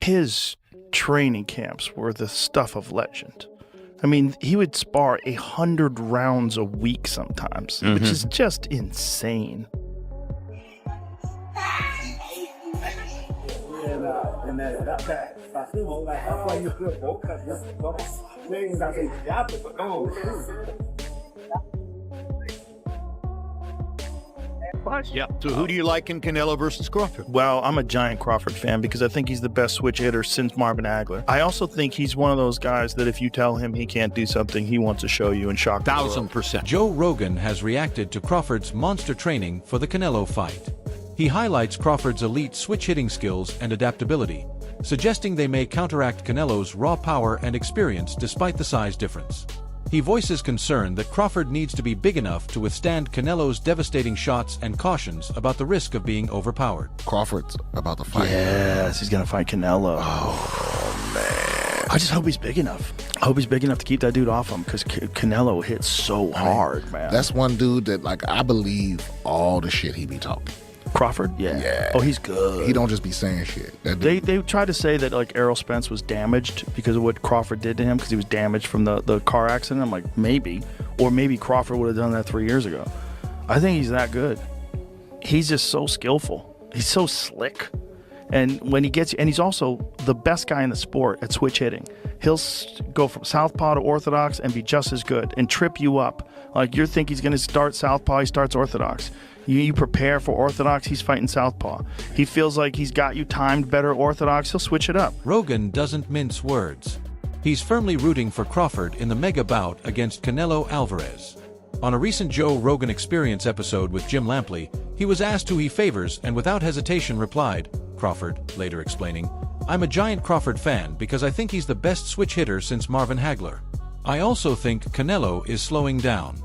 his training camps were the stuff of legend. I mean, he would spar 100 rounds a week sometimes, which is just insane. Yeah. So who do you like in Canelo versus Crawford? Well, I'm a giant Crawford fan because I think he's the best switch hitter since Marvin Hagler. I also think he's one of those guys that if you tell him he can't do something, he wants to show you and shock the world. 1,000%. Joe Rogan has reacted to Crawford's monster training for the Canelo fight. He highlights Crawford's elite switch hitting skills and adaptability, suggesting they may counteract Canelo's raw power and experience despite the size difference. He voices concern that Crawford needs to be big enough to withstand Canelo's devastating shots and cautions about the risk of being overpowered. Crawford's about to fight. Yes, he's going to fight Canelo. Oh, man. I just hope he's big enough. I hope he's big enough to keep that dude off him because Canelo hits so hard, man. That's one dude that, like, I believe all the shit he be talking. Crawford? Yeah. Oh, he's good. He don't just be saying shit. They tried to say that like Errol Spence was damaged because of what Crawford did to him because he was damaged from the car accident. I'm like, maybe. Or maybe Crawford would have done that 3 years ago. I think he's that good. He's just so skillful. He's so slick. And when he gets, and he's also the best guy in the sport at switch hitting. He'll go from southpaw to orthodox and be just as good and trip you up. Like you think he's going to start southpaw, he starts orthodox. You prepare for orthodox, he's fighting southpaw. He feels like he's got you timed better orthodox, he'll switch it up. Rogan doesn't mince words. He's firmly rooting for Crawford in the mega bout against Canelo Alvarez. On a recent Joe Rogan Experience episode with Jim Lampley, he was asked who he favors and without hesitation replied, Crawford, later explaining, I'm a giant Crawford fan because I think he's the best switch hitter since Marvin Hagler. I also think Canelo is slowing down.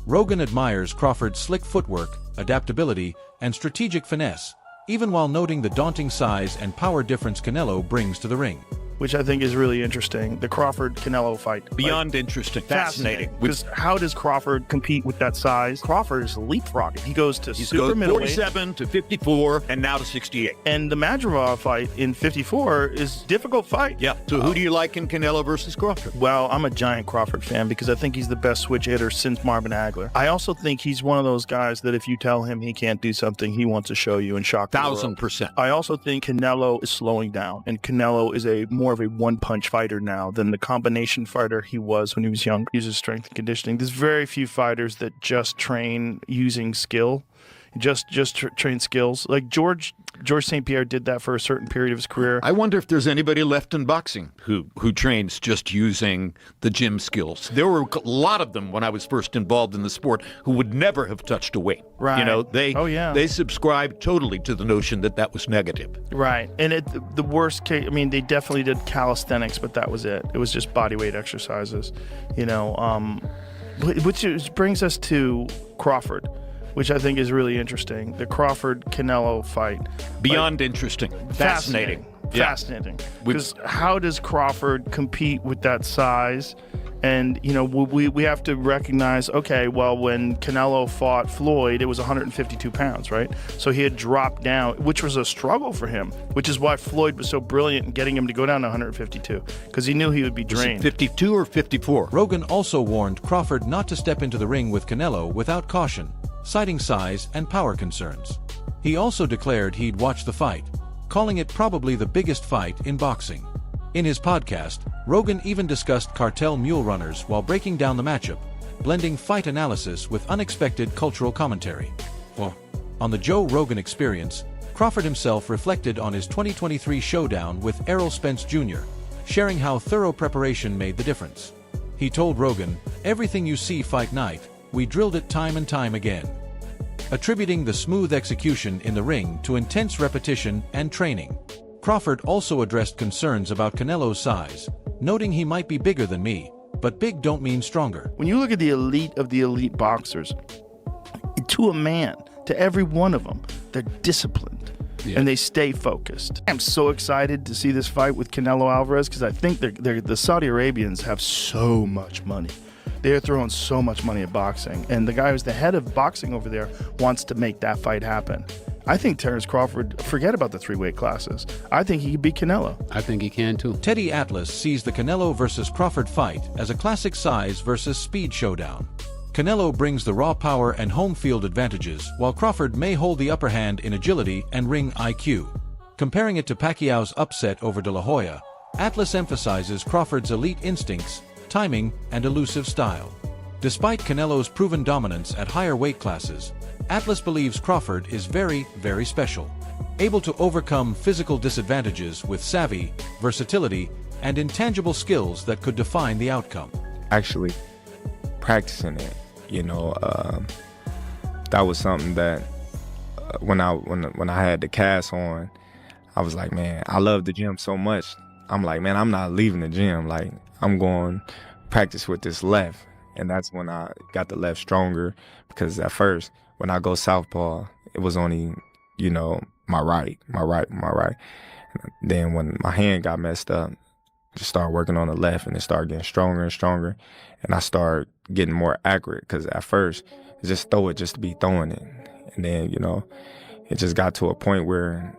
Rogan admires Crawford's slick footwork, adaptability, and strategic finesse, even while noting the daunting size and power difference Canelo brings to the ring. Which I think is really interesting, the Crawford-Canelo fight. Beyond interesting. Fascinating. Because how does Crawford compete with that size? Crawford is leapfrogging. He goes to super middleweight. 47 to 54 and now to 68. And the Madrigal fight in 54 is a difficult fight. Yeah. So who do you like in Canelo versus Crawford? Well, I'm a giant Crawford fan because I think he's the best switch hitter since Marvin Hagler. I also think he's one of those guys that if you tell him he can't do something, he wants to show you and shock the world. 1,000%. I also think Canelo is slowing down, and Canelo is more of a one-punch fighter now than the combination fighter he was when he was young. He uses strength and conditioning. There's very few fighters that just train using skill, just train skills. Like George St. Pierre did that for a certain period of his career. I wonder if there's anybody left in boxing who trains just using the gym skills. There were a lot of them when I was first involved in the sport who would never have touched a weight. Right. You know, they subscribed totally to the notion that was negative. Right. And the worst case, I mean, they definitely did calisthenics, but that was it. It was just body weight exercises, you know, which brings us to Crawford, which I think is really interesting. The Crawford-Canelo fight. Beyond interesting. Fascinating. Fascinating. Because how does Crawford compete with that size? And, you know, we have to recognize, okay, well, when Canelo fought Floyd, it was 152 pounds, right? So he had dropped down, which was a struggle for him, which is why Floyd was so brilliant in getting him to go down to 152, because he knew he would be drained. Was it 52 or 54? Rogan also warned Crawford not to step into the ring with Canelo without caution, citing size and power concerns. He also declared he'd watch the fight, calling it probably the biggest fight in boxing. In his podcast, Rogan even discussed cartel mule runners while breaking down the matchup, blending fight analysis with unexpected cultural commentary. On the Joe Rogan Experience, Crawford himself reflected on his 2023 showdown with Errol Spence Jr., sharing how thorough preparation made the difference. He told Rogan, "Everything you see fight night, we drilled it time and time again," attributing the smooth execution in the ring to intense repetition and training. Crawford also addressed concerns about Canelo's size, noting he might be bigger than me, but big don't mean stronger. When you look at the elite of the elite boxers, to a man, to every one of them, they're disciplined. Yeah. And they stay focused. I'm so excited to see this fight with Canelo Alvarez because I think the Saudi Arabians have so much money. They're throwing so much money at boxing. And the guy who's the head of boxing over there wants to make that fight happen. I think Terence Crawford, forget about the 3 weight classes. I think he could beat Canelo. I think he can too. Teddy Atlas sees the Canelo versus Crawford fight as a classic size versus speed showdown. Canelo brings the raw power and home field advantages, while Crawford may hold the upper hand in agility and ring IQ. Comparing it to Pacquiao's upset over De La Hoya, Atlas emphasizes Crawford's elite instincts, timing, and elusive style. Despite Canelo's proven dominance at higher weight classes, Atlas believes Crawford is very, very special, able to overcome physical disadvantages with savvy, versatility, and intangible skills that could define the outcome. Actually practicing it, that was something that when I had the cast on, I was like, man, I love the gym so much. I'm like, man, I'm not leaving the gym. Like, I'm going to practice with this left. And that's when I got the left stronger, because at first, when I go southpaw, it was only, my right. And then when my hand got messed up, I just started working on the left, and it started getting stronger and stronger. And I started getting more accurate, because at first, just throw it just to be throwing it. And then, it just got to a point where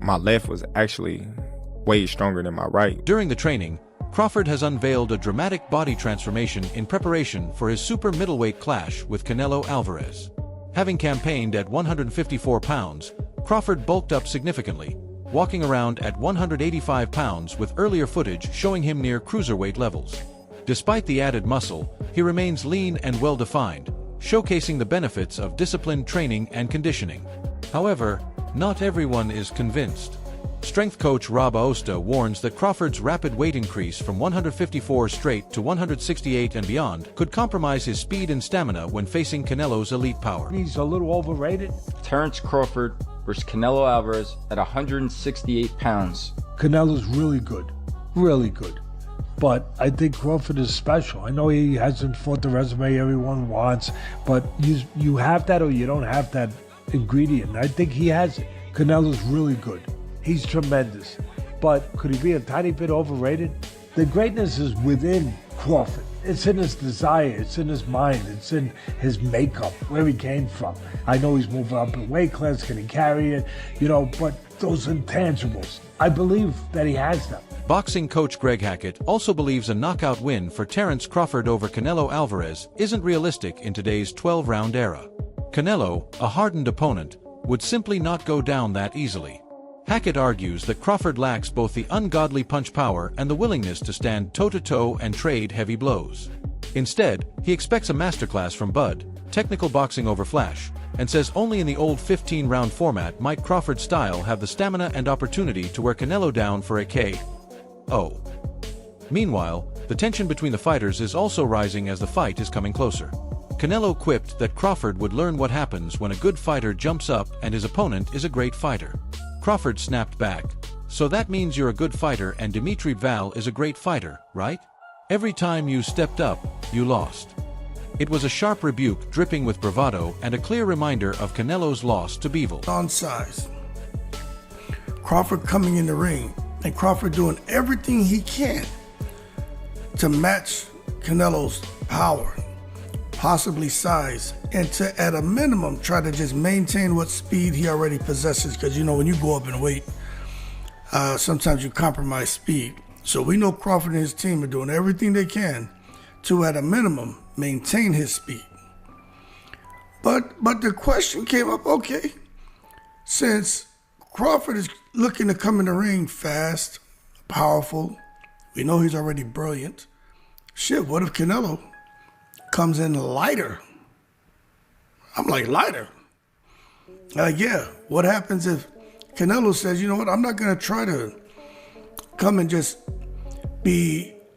my left was actually way stronger than my right. During the training, Crawford has unveiled a dramatic body transformation in preparation for his super middleweight clash with Canelo Alvarez. Having campaigned at 154 pounds, Crawford bulked up significantly, walking around at 185 pounds with earlier footage showing him near cruiserweight levels. Despite the added muscle, he remains lean and well-defined, showcasing the benefits of disciplined training and conditioning. However, not everyone is convinced. Strength coach Rob Aosta warns that Crawford's rapid weight increase from 154 straight to 168 and beyond could compromise his speed and stamina when facing Canelo's elite power. He's a little overrated. Terence Crawford versus Canelo Alvarez at 168 pounds. Canelo's really good. Really good. But I think Crawford is special. I know he hasn't fought the resume everyone wants, but you have that or you don't have that ingredient. I think he has it. Canelo's really good. He's tremendous. But could he be a tiny bit overrated? The greatness is within Crawford. It's in his desire, it's in his mind, it's in his makeup, where he came from. I know he's moving up in weight class, can he carry it? But those intangibles, I believe that he has them. Boxing coach Greg Hackett also believes a knockout win for Terence Crawford over Canelo Alvarez isn't realistic in today's 12-round era. Canelo, a hardened opponent, would simply not go down that easily. Hackett argues that Crawford lacks both the ungodly punch power and the willingness to stand toe-to-toe and trade heavy blows. Instead, he expects a masterclass from Bud, technical boxing over flash, and says only in the old 15-round format might Crawford's style have the stamina and opportunity to wear Canelo down for a KO. Meanwhile, the tension between the fighters is also rising as the fight is coming closer. Canelo quipped that Crawford would learn what happens when a good fighter jumps up and his opponent is a great fighter. Crawford snapped back, "So that means you're a good fighter and Dimitri Val is a great fighter, right? Every time you stepped up, you lost." It was a sharp rebuke dripping with bravado and a clear reminder of Canelo's loss to Bivol. On size. Crawford coming in the ring and Crawford doing everything he can to match Canelo's power, possibly size, and to, at a minimum, try to just maintain what speed he already possesses. Because, when you go up in weight, sometimes you compromise speed. So we know Crawford and his team are doing everything they can to, at a minimum, maintain his speed. But the question came up, okay, since Crawford is looking to come in the ring fast, powerful, we know he's already brilliant. Shit, what if Canelo comes in lighter? I'm like, lighter? Yeah, what happens if Canelo says, you know what, I'm not going to try to come and just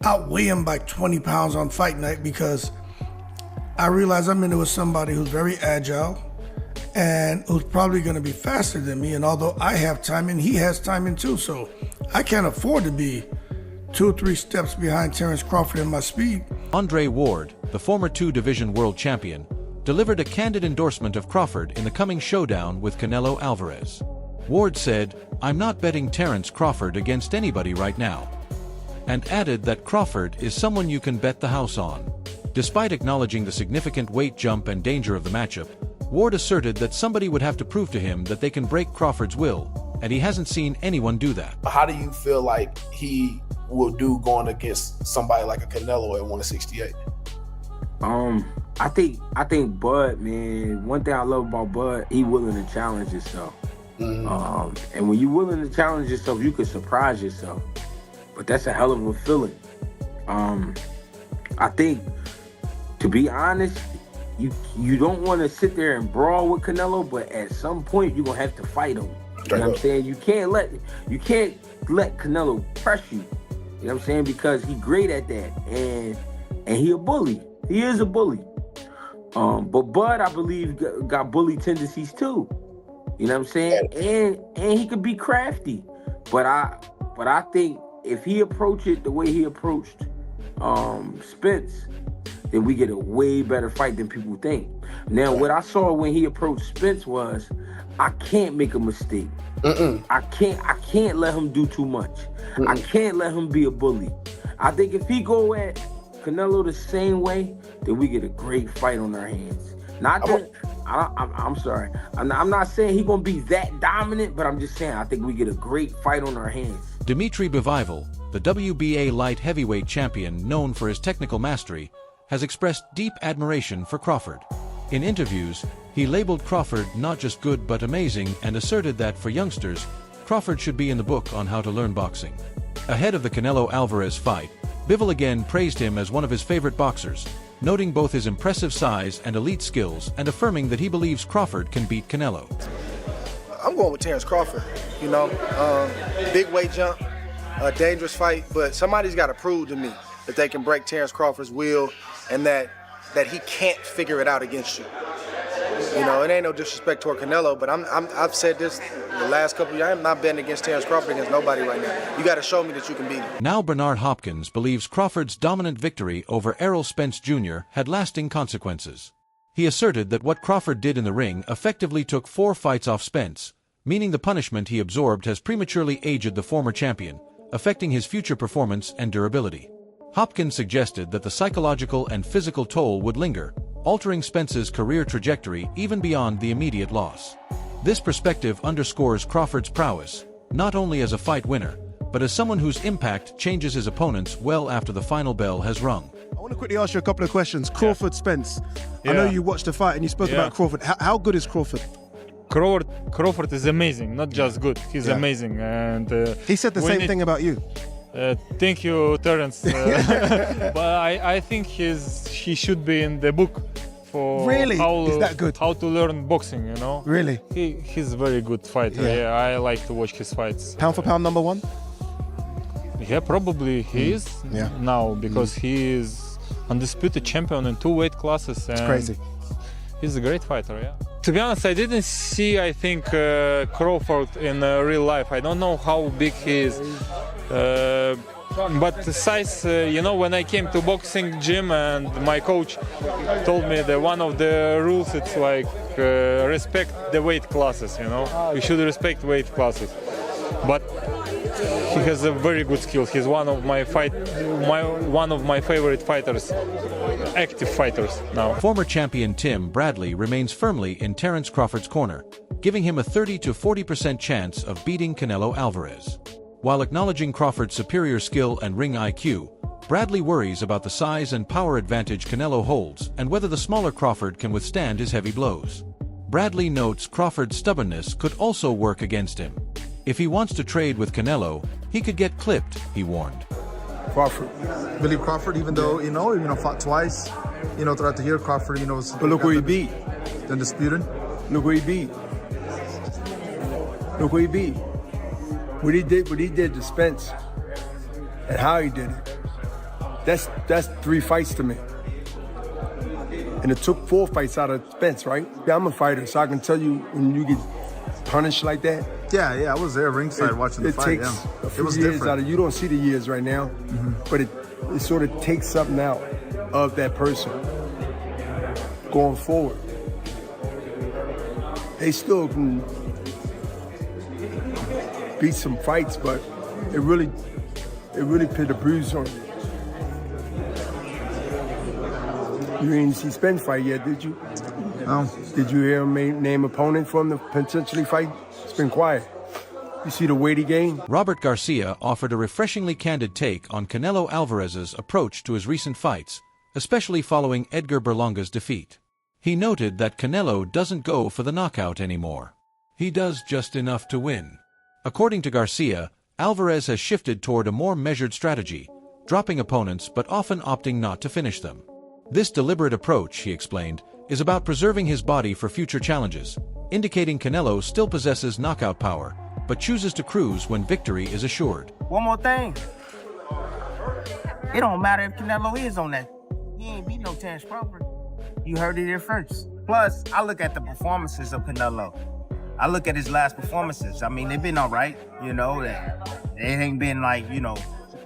outweigh him by 20 pounds on fight night, because I realize I'm in there with somebody who's very agile and who's probably going to be faster than me. And although I have timing, he has timing too. So I can't afford to be 2 or 3 steps behind Terence Crawford in my speed. Andre Ward, the former 2-division world champion, delivered a candid endorsement of Crawford in the coming showdown with Canelo Alvarez. Ward said, "I'm not betting Terence Crawford against anybody right now," and added that Crawford is someone you can bet the house on. Despite acknowledging the significant weight jump and danger of the matchup, Ward asserted that somebody would have to prove to him that they can break Crawford's will, and he hasn't seen anyone do that. How do you feel like he will do going against somebody like a Canelo at 168? I think Bud, man, one thing I love about Bud, he willing to challenge himself. And when you're willing to challenge yourself, you can surprise yourself. But that's a hell of a feeling. I think, to be honest, you don't want to sit there and brawl with Canelo, but at some point you're gonna have to fight him. You know what I'm saying? You can't let Canelo press you. You know what I'm saying? Because he's great at that, and he a bully. He is a bully. But Bud, I believe, got bully tendencies too. You know what I'm saying? And he could be crafty. But I think if he approached it the way he approached Spence, then we get a way better fight than people think. Now, what I saw when he approached Spence was, I can't make a mistake. I can't let him do too much. I can't let him be a bully. I think if he go at Canelo the same way, then we get a great fight on our hands. Not that I'm sorry. I'm not saying he's gonna be that dominant, but I'm just saying I think we get a great fight on our hands. Dmitry Bivaival, the WBA light heavyweight champion known for his technical mastery, has expressed deep admiration for Crawford. In interviews, he labeled Crawford not just good but amazing and asserted that for youngsters, Crawford should be in the book on how to learn boxing. Ahead of the Canelo-Alvarez fight, Bivol again praised him as one of his favorite boxers, noting both his impressive size and elite skills and affirming that he believes Crawford can beat Canelo. I'm going with Terence Crawford, big weight jump, a dangerous fight, but somebody's got to prove to me that they can break Terence Crawford's will and that he can't figure it out against you. It ain't no disrespect toward Canelo, but I've said this the last couple of years. I'm not betting against Terence Crawford against nobody right now. You got to show me that you can beat him. Now Bernard Hopkins believes Crawford's dominant victory over Errol Spence Jr. had lasting consequences. He asserted that what Crawford did in the ring effectively took 4 fights off Spence, meaning the punishment he absorbed has prematurely aged the former champion, affecting his future performance and durability. Hopkins suggested that the psychological and physical toll would linger, altering Spence's career trajectory even beyond the immediate loss. This perspective underscores Crawford's prowess, not only as a fight winner, but as someone whose impact changes his opponents well after the final bell has rung. I want to quickly ask you a couple of questions. Crawford, Spence. I know you watched the fight and you spoke about Crawford. How good is Crawford? Crawford is amazing, not just good. He's amazing, and he said the same thing about you. Thank you, Terence. But I think he should be in the book for is that good? How to learn boxing. Really? He's a very good fighter. Yeah, I like to watch his fights. Pound for pound, number 1. Yeah, probably he is now because he is undisputed champion in 2 weight classes. It's crazy. He's a great fighter, yeah. To be honest, I didn't see, Crawford in real life. I don't know how big he is. But the size, when I came to boxing gym and my coach told me that one of the rules, it's like respect the weight classes, You should respect weight classes. But he has a very good skill. He's one of my favorite fighters, active fighters now. Former champion Tim Bradley remains firmly in Terence Crawford's corner, giving him a 30 to 40% chance of beating Canelo Alvarez. While acknowledging Crawford's superior skill and ring IQ, Bradley worries about the size and power advantage Canelo holds and whether the smaller Crawford can withstand his heavy blows. Bradley notes Crawford's stubbornness could also work against him. If he wants to trade with Canelo, he could get clipped, he warned. Crawford. Believe Crawford, even though, fought twice, throughout the year, Crawford, was... But look who he beat. The undisputed. Look who he beat. Look who he beat. What he did to Spence and how he did it. That's 3 fights to me. And it took 4 fights out of Spence, right? Yeah, I'm a fighter, so I can tell you when you get punished like that. Yeah, I was there ringside watching the fight. It takes a few years out of you. Don't see the years right now, but it sort of takes something out of that person going forward. They still can beat some fights, but it really put a bruise on you. You didn't see Spence fight yet, did you? Did you hear him name opponent from the potentially fight? It's been quiet. You see the weight he gained? Robert Garcia offered a refreshingly candid take on Canelo Alvarez's approach to his recent fights, especially following Edgar Berlanga's defeat. He noted that Canelo doesn't go for the knockout anymore. He does just enough to win. According to Garcia, Alvarez has shifted toward a more measured strategy, dropping opponents but often opting not to finish them. This deliberate approach, he explained, is about preserving his body for future challenges, indicating Canelo still possesses knockout power, but chooses to cruise when victory is assured. One more thing. It don't matter if Canelo is on that. He ain't beat no Terence Crawford. You heard it here first. Plus, I look at the performances of Canelo. I look at his last performances. I mean, they've been all right, you know. It ain't been like, you know,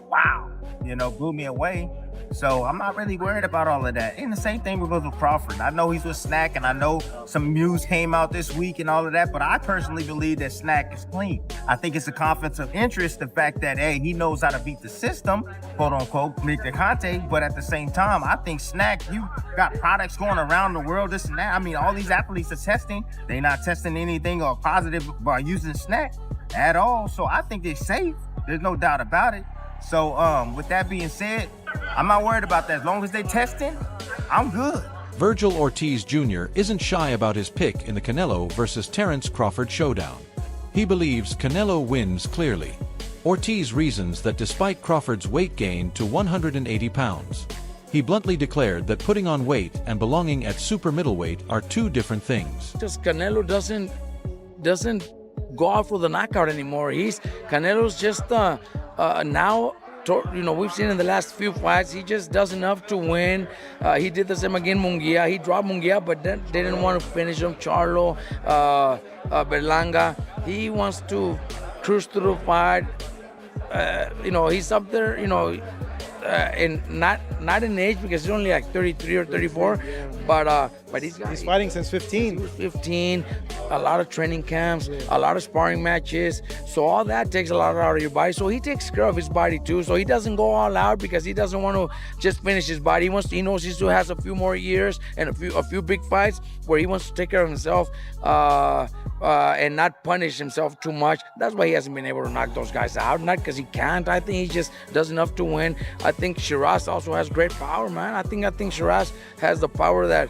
wow, you know, blew me away. So I'm not really worried about all of that. And the same thing with Crawford. I know he's with Snack, and I know some news came out this week and all of that, but I personally believe that Snack is clean. I think it's a conflict of interest, the fact that, hey, he knows how to beat the system, quote unquote, Nick DeConte, but at the same time, I think Snack, you got products going around the world, this and that. I mean, all these athletes are testing. They're not testing anything or positive by using Snack at all. So I think they're safe. There's no doubt about it. So with that being said, I'm not worried about that. As long as they testing, I'm good. Virgil Ortiz Jr. isn't shy about his pick in the Canelo versus Terence Crawford showdown. He believes Canelo wins clearly. Ortiz reasons that despite Crawford's weight gain to 180 pounds, he bluntly declared that putting on weight and belonging at super middleweight are two different things. Just Canelo doesn't go out for the knockout anymore. Canelo's just now, you know, we've seen in the last few fights, he just does enough to win. He did the same against Munguia. He dropped Munguia, but then they didn't want to finish him. Charlo, Berlanga. He wants to cruise through the fight. You know, he's up there, you know, and not in age because he's only like 33 or 34, but he's fighting since 15. He was 15, a lot of training camps, a lot of sparring matches. So all that takes a lot out of your body. So he takes care of his body too. So he doesn't go all out because he doesn't want to just finish his body. He knows he still has a few more years and a few big fights where he wants to take care of himself and not punish himself too much. That's why he hasn't been able to knock those guys out. Not because he can't. I think he just does enough to win. I think Shiraz also has great power, man. I think Shiraz has the power that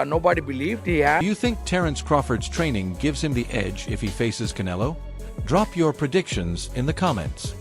nobody believed he had. Do you think Terence Crawford's training gives him the edge if he faces Canelo? Drop your predictions in the comments.